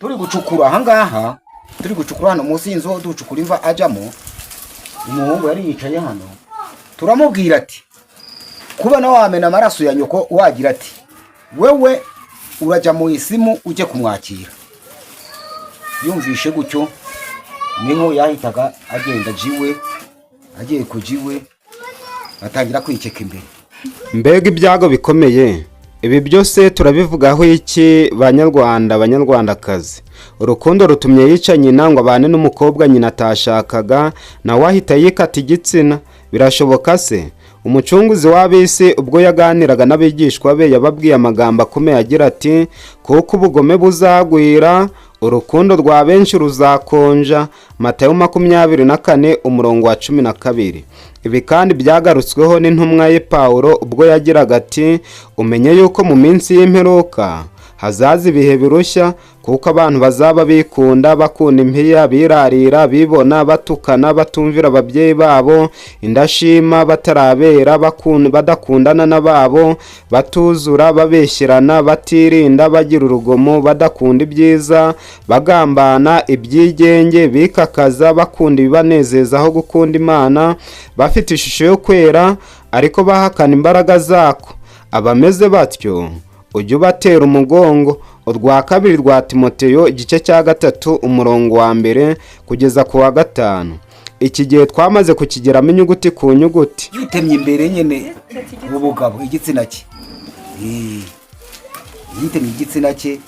turi gucukura ahangaha turi gucukura hano munsi y'inzu ducukura imva ajamo umuhungu yari yicaye hano turamubwira ati kuba na wamena amaraso ya nyoko wagira ati wewe uraja mu isimu uje kumwakira yumvishe gutyo niho yahitaga agenda jiwe agiye kujiwe atangira kwiceka imbere. Mbega ibyago bikomeye ibi byose turabivugaho iki banyarwandakazi? Urukundo rutumye yica nyina ngo abane n'umukobwa nyina atashakaga nawe ahita yikata igitsina. Birashoboka se? Umucunguzi w'abisi ubwo yaganiraga n'abigishwa be yababwiye amagambo akomeye agira ati kuko ubugome buzagwira urukundo rwa benshi ruzakonja. Matayo 24:12. Ibi kandi byagarutsweho n'intumwa ye Pawulo ubwo yagiraga ati umenye yuko mu minsi y'imperuka hazaza ibihe birushya kuko abantu bazaba bikunda bakunda impiya birarira bibona batukana batumvira ababyeyi babo indashima batarabera badakundana n'ababo batuzura babeshyirana batirinda bagira urugomo badakunda ibyiza bagambana ibyigenge bikakaza bakunda ibibanezeza aho gukunda Imana bafite ishusho yo kwera ariko bahakana imbaraga zako. Abameze batyo ujye ubatera umugongo. Urwa kabiri rwa Timoteyo igice cya 3:1 kugeza ku wa 5. Iki gihe twamaze kukigeramo inyuguti ku nyuguti. Yitemye imbere nyene ubugabo igitsina cye. Yitemye igitsina cye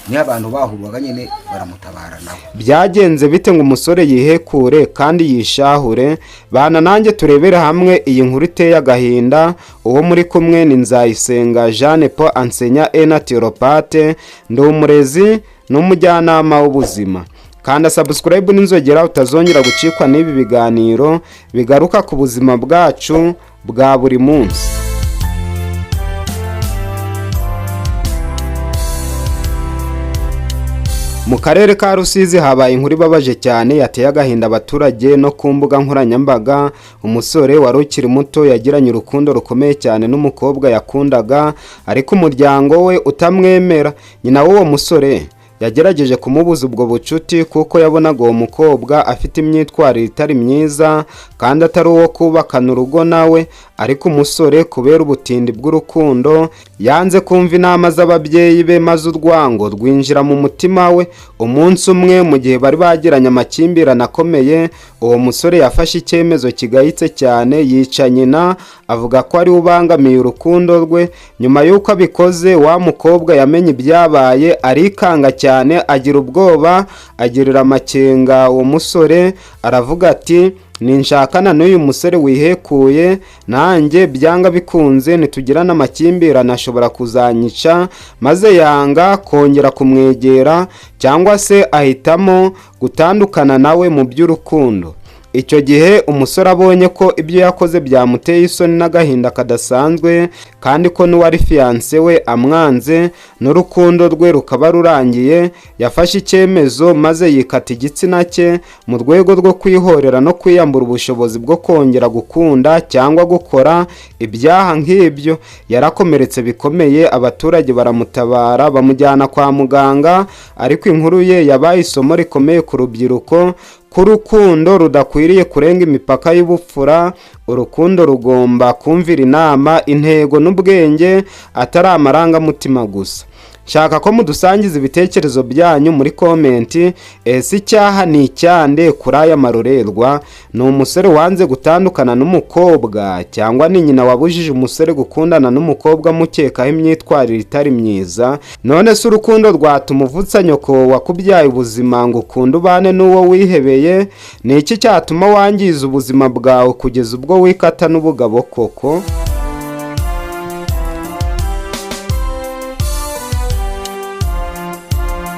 ni abantu bahurwaga nyene baramutabara nawe. Byagenze bite ngo umusore yihekure kandi yishahure? Bana nanjye turebere hamwe iyi nkuru iteye agahinda. Uwo muri kumwe ni Nzayisenga Jeanne Paul Ansenya Naturopathe, ndi umurezi n'umujyanama w'ubuzima. Kanda subscribe n'inzogera utazongera gucikwa n'ibi biganiro bigaruka ku buzima bwacu bwa buri munsi. Mu karere ka Rusizi habaye inkuru ibabaje cyane yateye agahinda abaturage no ku mbuga nkoranyambaga. Umusore wari ukiri muto yagiranye urukundo rukomeye cyane n'umukobwa yakundaga ariko umuryango we utamwemera. Nyina w'uwo musore yagerageje kumubuza ubwo bucuti kuko yabonaga uwo mukobwa afite imyitwarire itari myiza kandi atari uwo kubakana urugo nawe. Ariko umusore kubera ubutindi bw'urukundo yanze kumva inama z'ababyeyi be maze urwango rwinjira mu mutima we. Umunsi umwe mu gihe bari bagiranye amakimbirane akomeye uwo musore yafashe icyemezo kigayitse cyane yica nyina avuga ko ari ubangamiye urukundo rwe. Nyuma y'uko abikoze wa mukobwa yamenye ibyabaye arikanga cyane agira ubwoba agirira amakenga uwo musore aravuga ati ninshakana n'uyu musore wihekuye nanjye byanga bikunze nitugirana amakimbirane ashobora kuzanyica. Maze yanga kongera kumwegera cyangwa se ahitamo gutandukana nawe mu by'urukundo. Icyo gihe umusore abonye ko ibyo yakoze byamuteye isoni n'agahinda kadasanzwe kandi ko n'uwari fiance we amwanze n'urukundo rwe rukaba rurangiye, yafashe icyemezo maze yikata igitsina cye mu rwego rwo kwihorera no kwiyambura ubushobozi bwo kongera gukunda cyangwa gukora ibyaha nk'ibyo. Yarakomeretse bikomeye, abaturage baramutabara bamujyana kwa muganga, ariko inkuru ye yabaye isomo rikomeye ku rubyiruko ko urukundo rudakwiriye kurenga imipaka y'ubupfura. Urukundo rugomba kumvira inama, intego n'ubwenge atari amarangamutima gusa. Shaka ko mudusangiza ibitekerezo byanyu muri komenti. Ese icyaha ni icyande kuri aya marorerwa? Ni umusore wanze gutandukana n'umukobwa cyangwa ni nyina wabujije umusore gukundana n'umukobwa mukekaho imyitwarire itari myiza? None se urukundo rwatuma uvutsa nyoko wakubyaye ubuzima ngo ukunde ubane n'uwo wihebeye? Ni iki cyatuma wangiza ubuzima bwawe kugeza ubwo wikata n'ubugabo koko?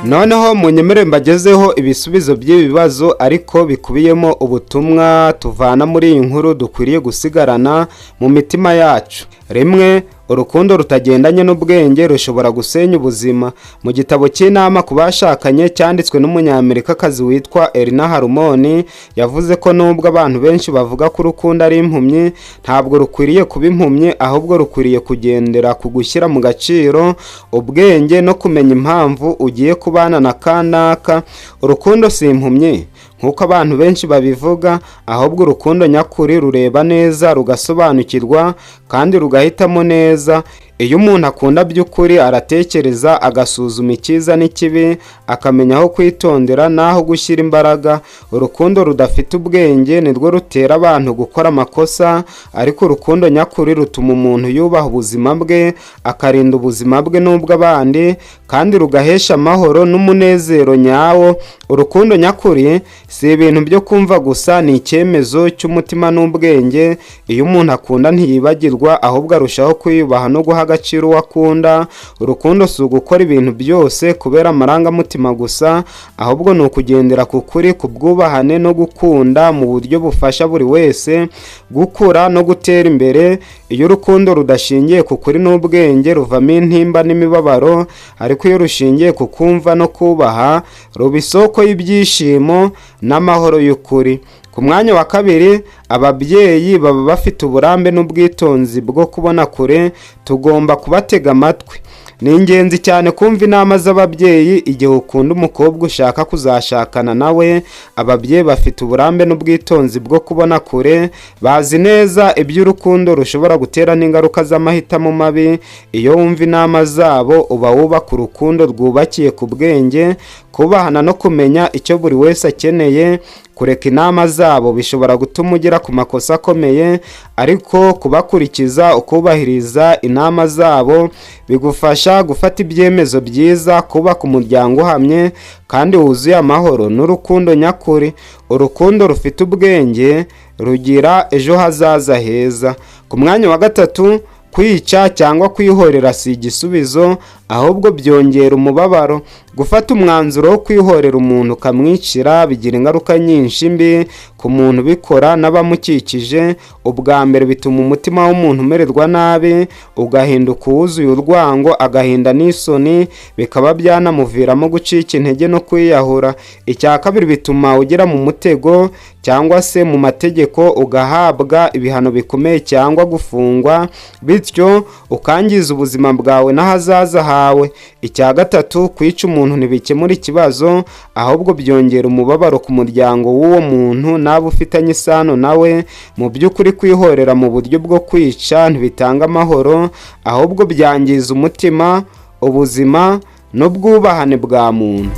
Noneho munyemere mbagezeho ibisubizo by'ibibazo ariko bikubiyemo ubutumwa tuvana muri iyi nkuru dukwiriye gusigarana mu mitima yacu. Rimwe, urukundo rutagendanye n'ubwenge rushobora gusenya ubuzima. Mu gitabo cy'inama ku bashakanye cyanditswe n'umunyamerikakazi witwa Elina Harmon, yavuze ko nubwo abantu benshi bavuga ko urukundo ari impumyi, ntabwo rukwiriye kuba impumyi, ahubwo rukwiriye kugendera ku gushyira mu gaciro ubwenge no kumenya impamvu ugiye kubana na kanaka. Urukundo si impumyi nk'uko abantu benshi babivuga, ahubwo urukundo nyakuri rureba neza, rugasobanukirwa kandi rugahitamo neza. Iyo umuntu akunda by'ukuri aratekereza, agasuzuma icyiza n'ikibi, akamenya aho kwitondera n'aho gushyira imbaraga. Urukundo rudafite ubwenge nirwo rutera abantu gukora amakosa, ariko urukundo nyakuri rutuma umuntu yubaha ubuzima bwe, akarinda ubuzima bwe n'ubw'abandi, kandi rugahesha amahoro n'umunezero nyawo. Urukundo nyakuri si ibintu byo kumva gusa, ni icyemezo cy'umutima n'ubwenge. Iyo umuntu akunda ntiyibagirwa, ahubwo arushaho kwiyubaha no guha agaciro uwo akunda. Urukundo si ugukora ibintu byose kubera amarangamutima gusa, ahubwo ni ukugendera ku kuri, ku bwubahane no gukunda mu buryo bufasha buri wese gukura no gutera imbere. Iyo urukundo rudashingiye ku kuri n'ubwenge ruvamo intimba n'imibabaro, ariko iyo rushingiye ku kumva no kubaha ruba isoko y'ibyishimo n'amahoro y'ukuri. Ku mwanya wa kabiri, ababyeyi baba bafite uburambe n'ubwitonzi bwo kubona kure. Tugomba kubatega amatwi. Ni ingenzi cyane kumva inama z'ababyeyi igihe ukunda umukobwa ushaka kuzashakana nawe. Ababyeyi bafite uburambe n'ubwitonzi bwo kubona kure, bazi neza iby'urukundo rushobora gutera n'ingaruka z'amahitamo mabi. Iyo wumva inama zabo uba wubaka urukundo rwubakiye ku bwenge, kubahana no kumenya icyo buri wese akeneye. Kureka inama zabo bishobora gutuma ugera ku makosa akomeye, ariko kubakurikiza ukubahiriza inama zabo bigufasha gufata ibyemezo byiza, kubaka umuryango uhamye kandi wuzuye amahoro n'urukundo nyakuri. Urukundo rufite ubwenge rugira ejo hazaza heza. Ku mwanya wa gatatu, kwica cyangwa kwihorera si igisubizo, ahubwo byongera umubabaro. Gufata umwanzuro wo kwihorera umuntu ukamwicira bigira ingaruka nyinshi mbi ku muntu ubikora n'abamukikije. Ubwa mbere bituma umutima w'umuntu umererwa nabi, ugahinduka uwuzuye urwango, agahinda n'isoni, bikaba byanamuviramo gucika intege no kwiyahura. Icya kabiri, bituma ugera mu mutego cyangwa se mu mategeko, ugahabwa ibihano bikomeye cyangwa gufungwa, bityo ukangiza ubuzima bwawe n'ahazaza hawe. Icya gatatu, kwica umuntu ntibikemura ikibazo, ahubwo byongera umubabaro ku muryango w'uwo muntu n'abo ufitanye isano nawe. Mu by'ukuri kwihorera mu buryo bwo kwica ntibitanga amahoro, ahubwo byangiza umutima, ubuzima n'ubwubahane bwa muntu.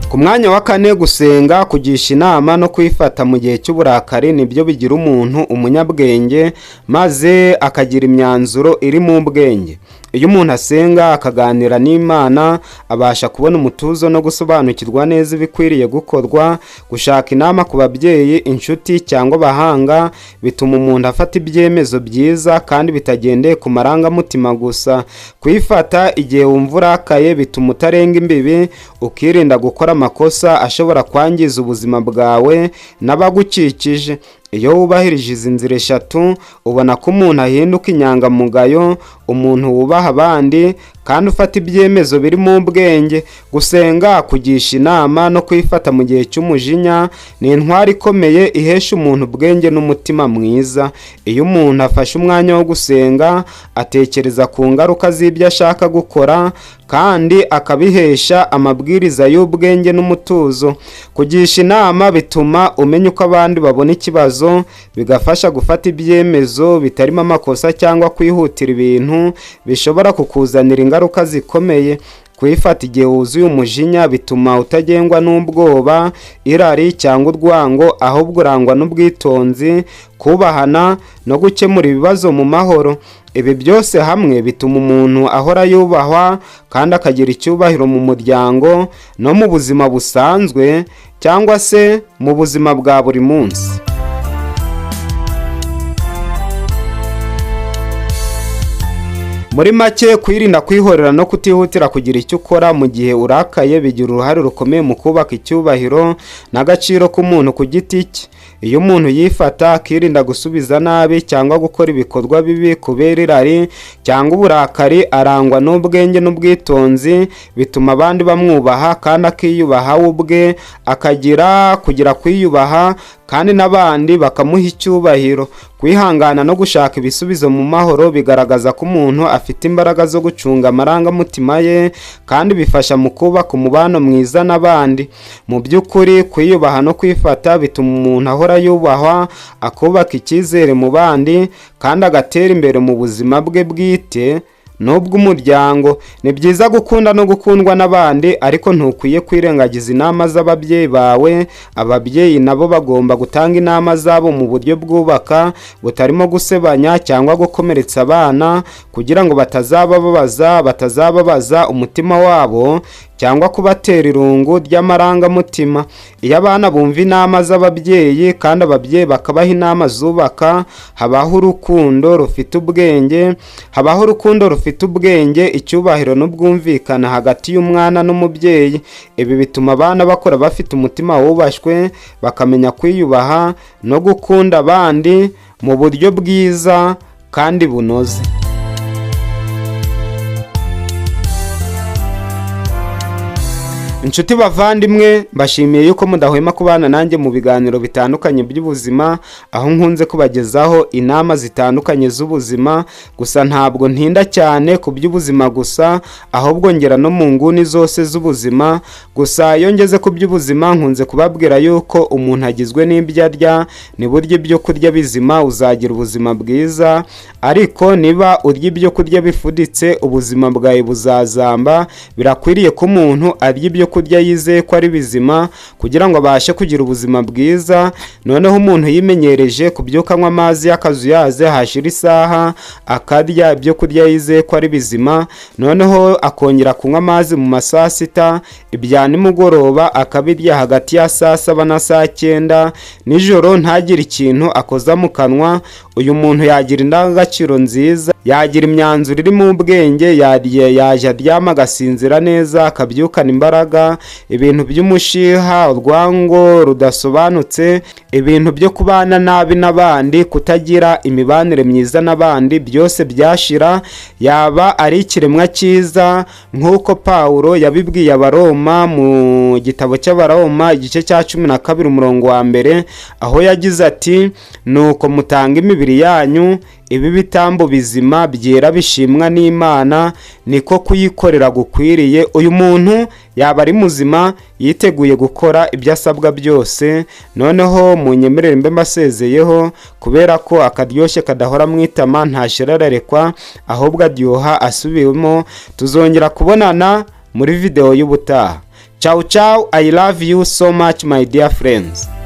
Ku mwanya wa kane, gusenga, kugisha inama no kwifata mu gihe cy'uburakari nibyo bigira umuntu umunyabwenge, maze akagira imyanzuro iri mu bwenge. Iyo umuntu asenga akaganira n'Imana, abasha kubona umutuzo no gusobanukirwa neza ibikwiriye gukorwa. Gushaka inama ku babyeyi, inshuti cyangwa abahanga bituma umuntu afata ibyemezo byiza kandi bitagendeye ku marangamutima gusa. Kwifata igihe wumva urakaye bituma utarenga imbibi, ukirinda gukora amakosa ashobora kwangiza ubuzima bwawe n'abagukikije. Iyo wubahirije izi nzira eshatu, ubona ko umuntu ahinduka inyangamugayo, umuntu wubaha abandi kandi ufata ibyemezo biri mu bwenge. Gusenga, kugisha inama no kwifata mu gihe cy'umujinya ni intwari ikomeye ihesha umuntu ubwenge n'umutima mwiza. Iyo umuntu afashe umwanya wo gusenga, atekereza ku ngaruka z'ibyo ashaka gukora kandi akabihesha amabwiriza y'ubwenge n'umutuzo. Kugisha inama bituma umenya uko abandi babona ikibazo, bigafasha gufata ibyemezo bitarimo amakosa cyangwa kwihutira ibintu bishobora kukuzanira ingaruka zikomeye. Kwifata igihe wuzuye umujinya bituma utagengwa n'ubwoba, irari cyangwa urwango, ahubwo urangwa n'ubwitonzi, kubahana no gukemura ibibazo mu mahoro. Ibi byose hamwe bituma umuntu ahora yubahwa kandi akagira icyubahiro mu muryango no mu buzima busanzwe cyangwa se mu buzima bwa buri munsi. Muri make, kwirinda kwihorera no kutihutira kugira icyo ukora mu gihe urakaye bigira uruhare rukomeye mu kubaka icyubahiro n'agaciro k'umuntu ku giti cye. iyo umuntu yifata akirinda gusubiza nabi cyangwa gukora ibikorwa bibi kubera irari cyangwa uburakari, arangwa n'ubwenge n'ubwitonzi, bituma abandi bamwubaha kandi akiyubaha we ubwe, kugira kwiyubaha kandi n'abandi bakamuha icyubahiro. Kwihangana no gushaka ibisubizo mu mahoro bigaragaza ko umuntu afite imbaraga zo gucunga amarangamutima ye, kandi bifasha mu kubaka umubano mwiza n'abandi. Mu by'ukuri kwiyubaha no kwifata bituma umuntu ahora yubahwa, akubaka icyizere mu bandi kandi agatera imbere mu buzima bwe bwite n'ubw'umuryango. Ni byiza gukunda no gukundwa n'abandi, ariko ntukwiye kwirengagiza inama z'ababyeyi bawe. Ababyeyi nabo bagomba gutanga inama zabo mu buryo bwubaka, butarimo gusebanya cyangwa gukomeretsa abana, kugira ngo batazababaza umutima wabo cyangwa kubatera irungu ry'amarangamutima. Iyo abana bumva inama z'ababyeyi kandi ababyeyi bakabaha inama zubaka, habaho urukundo rufite ubwenge, icyubahiro n'ubwumvikane hagati y'umwana n'umubyeyi. Ibi bituma abana bakora bafite umutima wubashywe, bakamenya kwiyubaha no gukunda abandi mu buryo bwiza kandi bunoze. Inshuti bavandimwe, mbashimiye yuko mudahwema kubana nanjye mu biganiro bitandukanye by'ubuzima, aho nkunze kubagezaho inama zitandukanye z'ubuzima. Gusa ntabwo ntinda cyane ku by'ubuzima gusa, ahubwo ngera no mu nguni zose z'ubuzima. Gusa iyo ngeze ku by'ubuzima nkunze kubabwira yuko umuntu agizwe n'ibyo arya. Niburya ibyo kurya bizima uzagira ubuzima bwiza, ariko niba urya ibyo kurya bifuditse ubuzima bwawe buzazamba. Birakwiriye ko umuntu arya ibyo kurya yizeye ko ari bizima kugira ngo abashe kugira ubuzima bwiza. Noneho umuntu yimenyereje kubyuka anywa amazi y'akazuyaze, hashira isaha akarya ibyo kurya yizeye ko ari bizima, noneho akongera kunywa amazi mu masaa sita, ibya nimugoroba akabirya hagati ya saa saba na saa cyenda, nijoro ntagire ikintu akoza mu kanwa. Uyu muntu yagira indangagaciro nziza, yagira imyanzuro iri mu bwenge, yaje aryama agasinzira neza, akabyukana imbaraga. Ibintu by'umushiha, urwango rudasobanutse, ibintu byo kubana nabi n'abandi, kutagira imibanire myiza n'abandi, byose byashira. Yaba ari ikiremwa cyiza nk'uko Pawulo yabibwiye Abaroma mu gitabo cy'Abaroma igice cya 12 umurongo wa 1, aho yagize ati, nuko mutanga imibiri yanyu ibi bitambo bizima byera bishimwa n'Imana, niko kuyikorera gukwiriye. Uyu muntu yaba ari muzima, yiteguye gukora ibyo asabwa byose. Noneho munyemerere mbe mbasezeyeho, kubera ko akaryoshye kadahora mwitama ntashirarekwa, ahubwo aryoha asubiwemo. Tuzongera kubonana muri video y'ubutaha. Ciao ciao, I love you so much my dear friends.